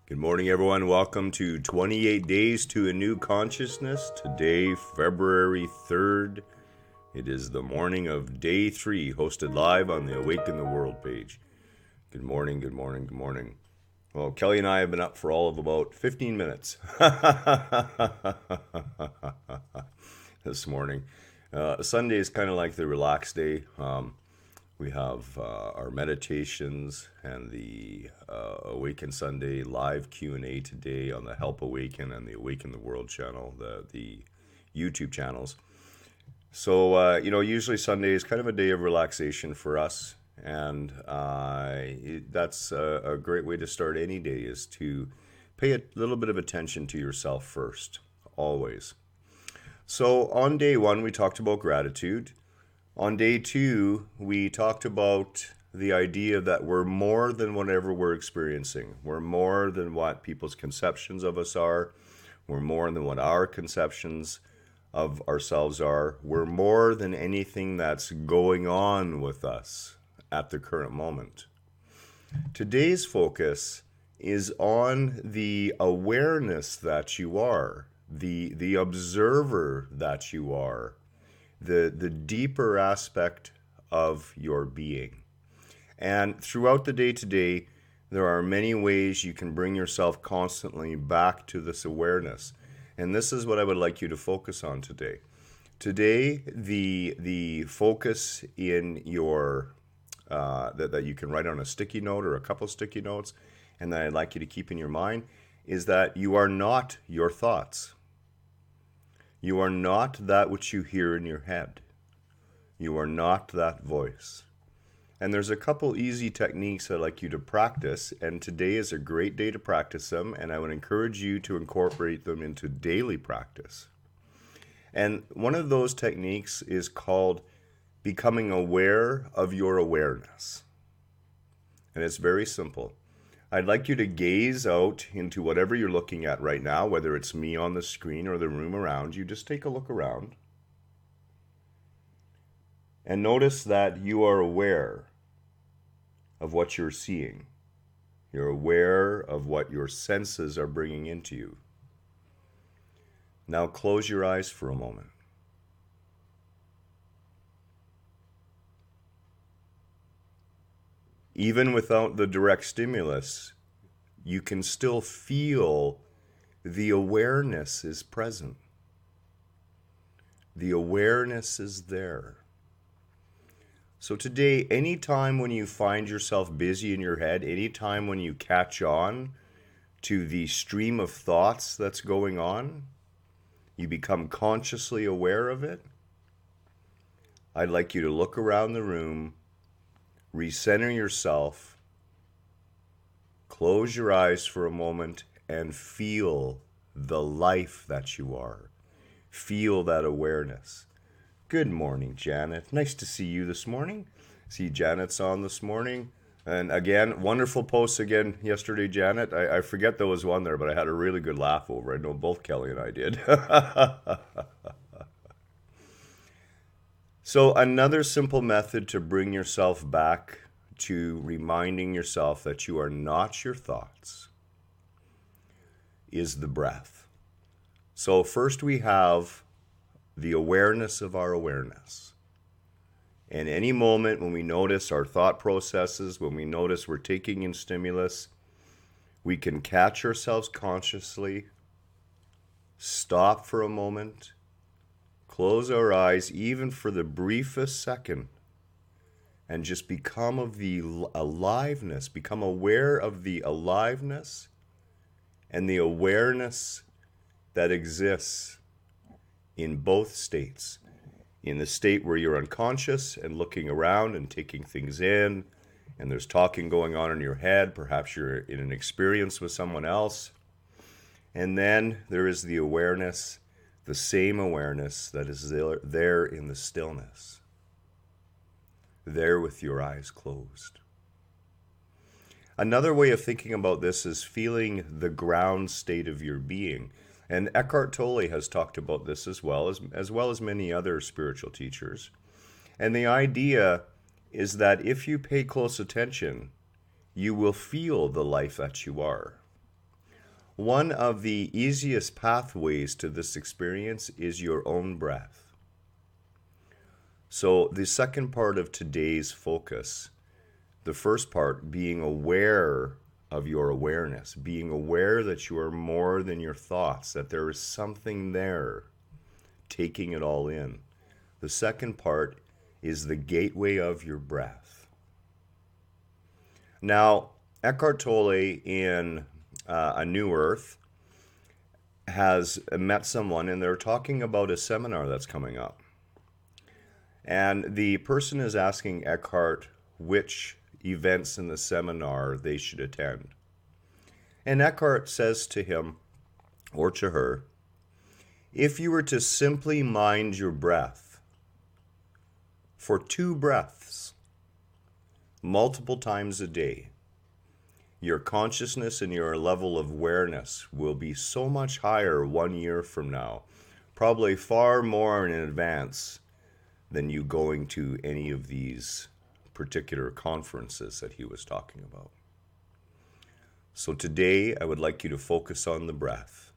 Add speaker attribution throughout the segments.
Speaker 1: Good morning, everyone. Welcome to 28 Days to a New Consciousness. Today, February 3rd. It is the morning of day 3, hosted live on the Awaken the World page. Good morning, good morning, good morning. Well, Kelly and I have been up for all of about 15 minutes this morning. Sunday is kind of like the relaxed day. We have our meditations and the Awaken Sunday live Q&A today on the Help Awaken and the Awaken the World channel, the YouTube channels. So, usually Sunday is kind of a day of relaxation for us. And that's a great way to start any day, is to pay a little bit of attention to yourself first, always. So on day 1, we talked about gratitude. On day 2, we talked about the idea that we're more than whatever we're experiencing. We're more than what people's conceptions of us are. We're more than what our conceptions of ourselves are. We're more than anything that's going on with us at the current moment. Today's focus is on the awareness that you are, the observer that you are, the deeper aspect of your being. And throughout the day today, there are many ways you can bring yourself constantly back to this awareness. And this is what I would like you to focus on today. Today, the focus in your that you can write on a sticky note or a couple sticky notes, and that I'd like you to keep in your mind, is that you are not your thoughts. You are not that which you hear in your head. You are not that voice. And there's a couple easy techniques I'd like you to practice, and today is a great day to practice them, and I would encourage you to incorporate them into daily practice. And one of those techniques is called becoming aware of your awareness. And it's very simple. I'd like you to gaze out into whatever you're looking at right now, whether it's me on the screen or the room around you. Just take a look around. And notice that you are aware of what you're seeing. You're aware of what your senses are bringing into you. Now close your eyes for a moment. Even without the direct stimulus, you can still feel the awareness is present. The awareness is there. So today, anytime when you find yourself busy in your head, anytime when you catch on to the stream of thoughts that's going on, you become consciously aware of it, I'd like you to look around the room, recenter yourself, close your eyes for a moment, and feel the life that you are. Feel that awareness. Good morning, Janet. Nice to see you this morning. See Janet's on this morning. And again, wonderful posts again yesterday, Janet. I forget there was one there, but I had a really good laugh over it. I know both Kelly and I did. So another simple method to bring yourself back to reminding yourself that you are not your thoughts is the breath. So first we have the awareness of our awareness. And any moment when we notice our thought processes, when we notice we're taking in stimulus, we can catch ourselves consciously, stop for a moment, close our eyes even for the briefest second, and just become of the aliveness, become aware of the aliveness and the awareness that exists in both states. In the state where you're unconscious and looking around and taking things in, and there's talking going on in your head, perhaps you're in an experience with someone else. And then there is the awareness, the same awareness that is there in the stillness, there with your eyes closed. Another way of thinking about this is feeling the ground state of your being. And Eckhart Tolle has talked about this as well as many other spiritual teachers. And the idea is that if you pay close attention, you will feel the life that you are. One of the easiest pathways to this experience is your own breath. So the second part of today's focus, the first part being aware of your awareness, being aware that you are more than your thoughts, that there is something there, taking it all in. The second part is the gateway of your breath. Now, Eckhart Tolle in A New Earth has met someone, and they're talking about a seminar that's coming up. And the person is asking Eckhart which events in the seminar they should attend. And Eckhart says to him, or to her, if you were to simply mind your breath for 2 breaths, multiple times a day, your consciousness and your level of awareness will be so much higher 1 year from now, probably far more in advance than you going to any of these particular conferences that he was talking about. So today, I would like you to focus on the breath.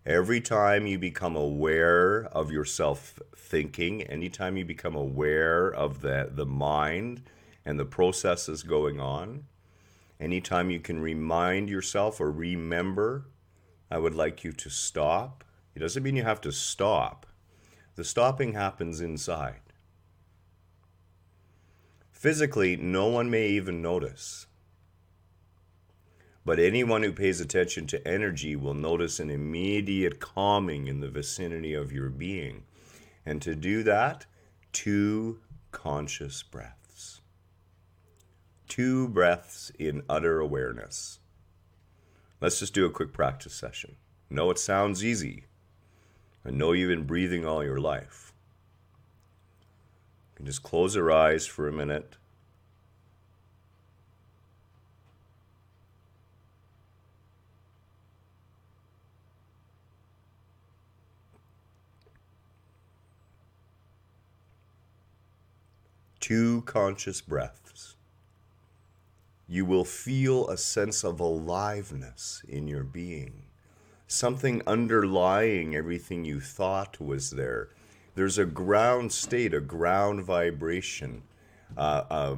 Speaker 1: Every time you become aware of yourself thinking, anytime you become aware of the mind and the processes going on, anytime you can remind yourself or remember, I would like you to stop. It doesn't mean you have to stop. The stopping happens inside. Physically, no one may even notice. But anyone who pays attention to energy will notice an immediate calming in the vicinity of your being. And to do that, 2 conscious breaths. 2 breaths in utter awareness. Let's just do a quick practice session. I know it sounds easy. I know you've been breathing all your life. You can just close your eyes for a minute. Two conscious breaths. You will feel a sense of aliveness in your being. Something underlying everything you thought was there. There's a ground state, a ground vibration, a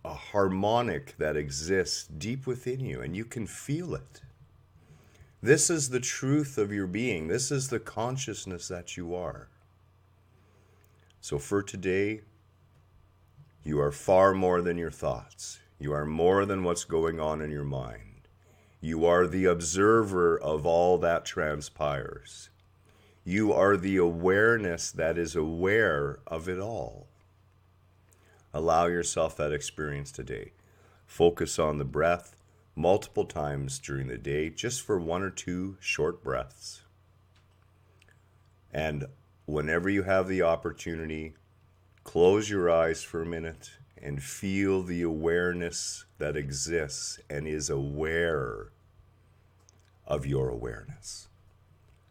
Speaker 1: harmonic that exists deep within you, and you can feel it. This is the truth of your being. This is the consciousness that you are. So for today, you are far more than your thoughts. You are more than what's going on in your mind. You are the observer of all that transpires. You are the awareness that is aware of it all. Allow yourself that experience today. Focus on the breath multiple times during the day, just for 1 or 2 short breaths. And whenever you have the opportunity, close your eyes for a minute and feel the awareness that exists and is aware of your awareness.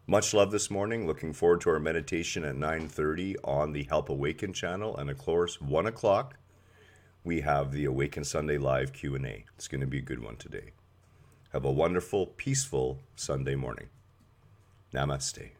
Speaker 1: Much love this morning. Looking forward to our meditation at 9:30 on the Help Awaken channel. And of course, 1 o'clock, we have the Awaken Sunday Live Q&A. It's going to be a good one today. Have a wonderful, peaceful Sunday morning. Namaste.